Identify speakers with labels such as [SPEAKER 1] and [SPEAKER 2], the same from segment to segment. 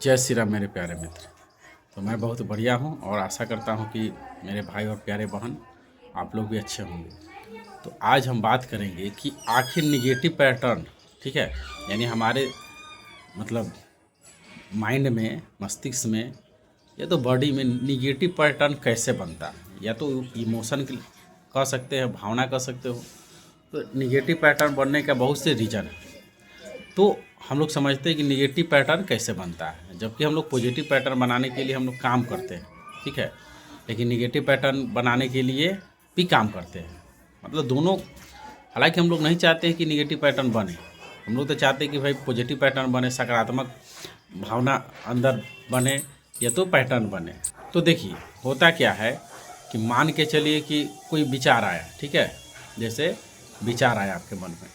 [SPEAKER 1] जय श्री राम मेरे प्यारे मित्र। तो मैं बहुत बढ़िया हूँ और आशा करता हूँ कि मेरे भाई और प्यारे बहन आप लोग भी अच्छे होंगे। तो आज हम बात करेंगे कि आखिर निगेटिव पैटर्न, ठीक है, यानी हमारे मतलब माइंड में, मस्तिष्क में या तो बॉडी में निगेटिव पैटर्न कैसे बनता है। या तो इमोशन कह सकते हैं, भावना कह सकते हो। तो निगेटिव पैटर्न बनने का बहुत से रीज़न है। तो हम लोग समझते हैं कि निगेटिव पैटर्न कैसे बनता है, जबकि हम लोग पॉजिटिव पैटर्न बनाने के लिए हम लोग काम करते हैं, ठीक है। लेकिन निगेटिव पैटर्न बनाने के लिए भी काम करते हैं, मतलब दोनों। हालांकि हम लोग नहीं चाहते हैं कि निगेटिव पैटर्न बने, हम लोग तो चाहते हैं कि भाई पॉजिटिव पैटर्न बने, सकारात्मक भावना अंदर बने या तो पैटर्न बने। तो देखिए होता क्या है कि मान के चलिए कि कोई विचार आया, ठीक है। जैसे विचार आया आपके मन में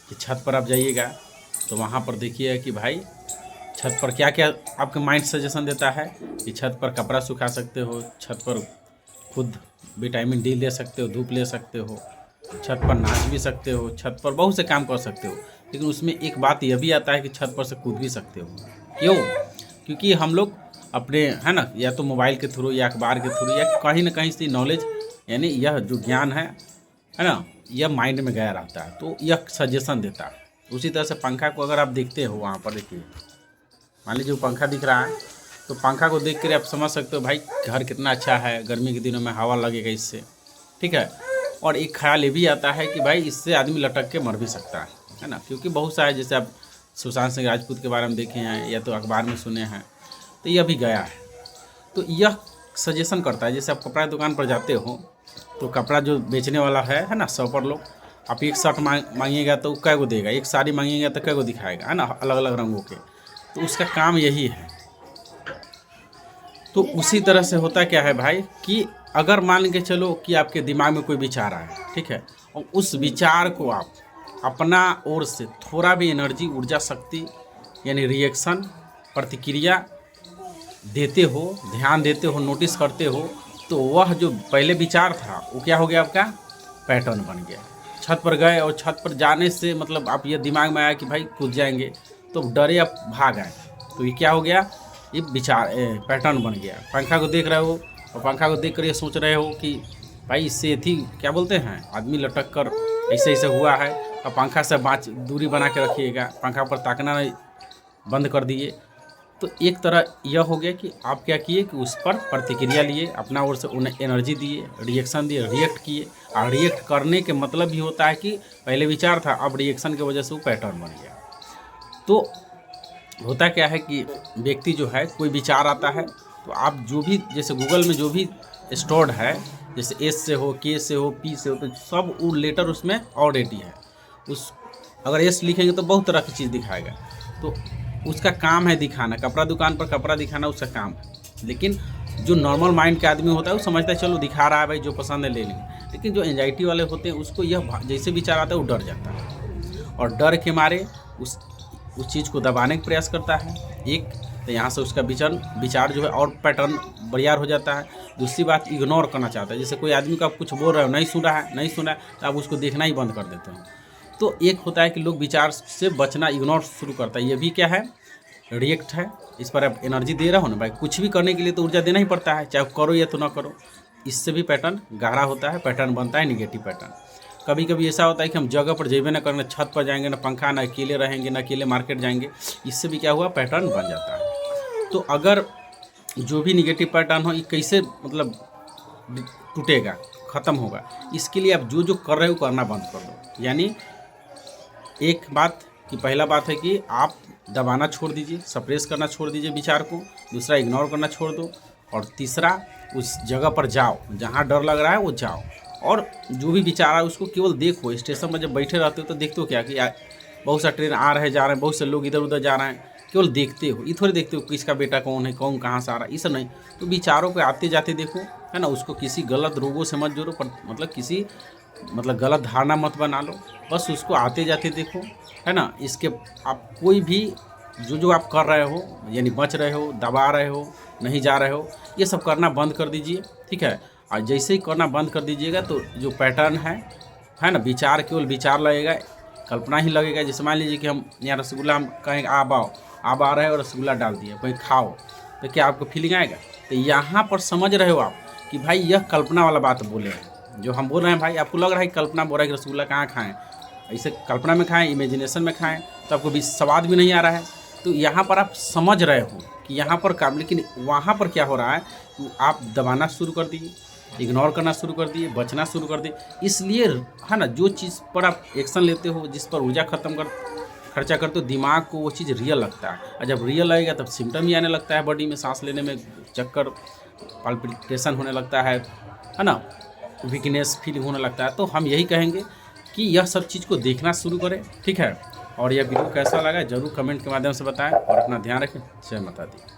[SPEAKER 1] कि छत पर आप जाइएगा, तो वहाँ पर देखिए कि भाई छत पर क्या क्या आपके माइंड सजेशन देता है कि छत पर कपड़ा सुखा सकते हो, छत पर खुद विटामिन डी ले सकते हो, धूप ले सकते हो, छत पर नाच भी सकते हो, छत पर बहुत से काम कर सकते हो। लेकिन उसमें एक बात यह भी आता है कि छत पर से कूद भी सकते हो। क्यों? क्योंकि हम लोग अपने, है ना, या तो मोबाइल के थ्रू या अखबार के थ्रू या कहीं ना कहीं से नॉलेज, यानी यह जो ज्ञान है ना, यह माइंड में गया रहता है, तो यह सजेशन देता है। उसी तरह से पंखा को अगर आप देखते हो, वहाँ पर देखिए, मान लीजिए वो पंखा दिख रहा है, तो पंखा को देख कर आप समझ सकते हो भाई घर कितना अच्छा है, गर्मी के दिनों में हवा लगेगा इससे, ठीक है। और एक ख्याल ये भी आता है कि भाई इससे आदमी लटक के मर भी सकता है ना, क्योंकि बहुत सारे, जैसे आप सुशांत सिंह राजपूत के बारे में देखे हैं या तो अखबार में सुने हैं, तो यह भी गया है। तो यह सजेशन करता है, जैसे आप कपड़ा दुकान पर जाते हो, तो कपड़ा जो बेचने वाला है ना, शॉपर लोग, आप एक शर्ट मांगिएगा तो कै गो देगा, एक साड़ी मांगिएगा तो कै गो दिखाएगा, है ना, अलग अलग रंगों के। तो उसका काम यही है। तो उसी तरह से होता क्या है भाई कि अगर मान के चलो कि आपके दिमाग में कोई विचार आया, ठीक है, और उस विचार को आप अपना ओर से थोड़ा भी एनर्जी, ऊर्जा, शक्ति, यानी रिएक्शन, प्रतिक्रिया देते हो, ध्यान देते हो, नोटिस करते हो, तो वह जो पहले विचार था वो क्या हो गया, आपका पैटर्न बन गया। छत पर गए और छत पर जाने से मतलब आप ये दिमाग में आया कि भाई कूद जाएंगे, तो डरे आप भाग आए, तो ये क्या हो गया, ये विचार पैटर्न बन गया। पंखा को देख रहे हो और पंखा को देख कर ये सोच रहे हो कि भाई इससे थी, क्या बोलते हैं, आदमी लटक कर ऐसे ऐसे हुआ है, और पंखा से दूरी बना के रखिएगा, पंखा पर ताकना बंद कर दिए। तो एक तरह यह हो गया कि आप क्या किए कि उस पर प्रतिक्रिया लिए, अपना ओर से उन्हें एनर्जी दिए, रिएक्शन दिए, रिएक्ट किए। और रिएक्ट करने के मतलब भी होता है कि पहले विचार था, अब रिएक्शन की वजह से वो पैटर्न बन गया। तो होता क्या है कि व्यक्ति जो है, कोई विचार आता है तो आप जो भी, जैसे गूगल में जो भी स्टोर्ड है, जैसे एस से हो, के से हो, पी से हो, तो सब वो लेटर उसमें ऑलरेडी है। उस अगर एस लिखेंगे तो बहुत तरह की चीज़ दिखाएगा, तो उसका काम है दिखाना, कपड़ा दुकान पर कपड़ा दिखाना उसका काम है। लेकिन जो नॉर्मल माइंड के आदमी होता है वो समझता है चलो दिखा रहा है भाई, जो पसंद है ले लेंगे। लेकिन जो एंजाइटी वाले होते हैं उसको यह जैसे विचार आता है वो डर जाता है, और डर के मारे उस चीज़ को दबाने का प्रयास करता है। एक तो यहाँ से उसका विचार जो है और पैटर्न बरियार हो जाता है। दूसरी बात, इग्नोर करना चाहता है। जैसे कोई आदमी को आप कुछ बोल रहे हो, नहीं सुन रहा है तो आप उसको देखना ही बंद कर देते हैं। तो एक होता है कि लोग विचार से बचना, इग्नोर शुरू करता है, ये भी क्या है, रिएक्ट है। इस पर आप एनर्जी दे रहा हो ना भाई, कुछ भी करने के लिए तो ऊर्जा देना ही पड़ता है, चाहे करो या तो ना करो। इससे भी पैटर्न गहरा होता है, पैटर्न बनता है निगेटिव पैटर्न। कभी कभी ऐसा होता है कि हम जगह पर जेबे ना करेंगे, छत पर जाएंगे, ना पंखा, ना अकेले रहेंगे, ना अकेले मार्केट जाएंगे, इससे भी क्या हुआ, पैटर्न बन जाता है। तो अगर जो भी निगेटिव पैटर्न हो, ये कैसे मतलब टूटेगा, ख़त्म होगा, इसके लिए आप जो जो कर रहे हो करना बंद कर दो। यानी एक बात कि पहला बात है कि आप दबाना छोड़ दीजिए, सप्रेस करना छोड़ दीजिए विचार को। दूसरा, इग्नोर करना छोड़ दो। और तीसरा, उस जगह पर जाओ जहाँ डर लग रहा है, वो जाओ, और जो भी विचार है उसको केवल देखो। स्टेशन में जब बैठे रहते हो तो देखते हो क्या कि बहुत सा ट्रेन आ रहे हैं, जा रहे हैं, बहुत से लोग इधर उधर जा रहे हैं, केवल देखते हो। ये थोड़ी देखते हो किसका बेटा कौन है, कौन कहाँ से आ रहा है, ये सब नहीं। तो विचारों को आते जाते देखो, है ना। उसको किसी गलत रोगों से मत जोड़ो, मतलब किसी गलत धारणा मत बना लो, बस उसको आते जाते देखो, है ना। इसके आप कोई भी जो आप कर रहे हो, यानी बच रहे हो, दबा रहे हो, नहीं जा रहे हो, ये सब करना बंद कर दीजिए, ठीक है। और जैसे ही करना बंद कर दीजिएगा तो जो पैटर्न है ना, विचार केवल विचार लगेगा, कल्पना ही लगेगा। जैसे मान लीजिए कि हम यहाँ रसगुल्ला, हम कहेंगे आ आप आ रहे हो रसगुल्ला डाल दिए, भाई खाओ, तो क्या आपको फीलिंग आएगा? तो यहाँ पर समझ रहे हो आप कि भाई यह कल्पना वाला बात बोले हैं। जो हम बोल रहे हैं भाई, आपको लग रहा है कल्पना बोल रहा है कि रसगुल्ला कहाँ खाएं, ऐसे कल्पना में खाएं, इमेजिनेशन में खाएं, तो आपको भी स्वाद भी नहीं आ रहा है। तो यहाँ पर आप समझ रहे हो कि यहाँ पर काम, लेकिन वहाँ पर क्या हो रहा है, आप दबाना शुरू कर दिए, इग्नोर करना शुरू कर दिए, बचना शुरू कर दिए। इसलिए है ना, जो चीज़ पर आप एक्शन लेते हो, जिस पर ऊर्जा खर्चा करते हो, दिमाग को वो चीज़ रियल लगता है, और जब रियल लगेगा तब सिम्टम ही आने लगता है बॉडी में, सांस लेने में चक्कर, पल्पिटेशन होने लगता है ना, वीकनेस फील होने लगता है। तो हम यही कहेंगे कि यह सब चीज़ को देखना शुरू करें, ठीक है। और यह वीडियो कैसा लगा ज़रूर कमेंट के माध्यम से बताएं, और अपना ध्यान रखें। जय माता दी।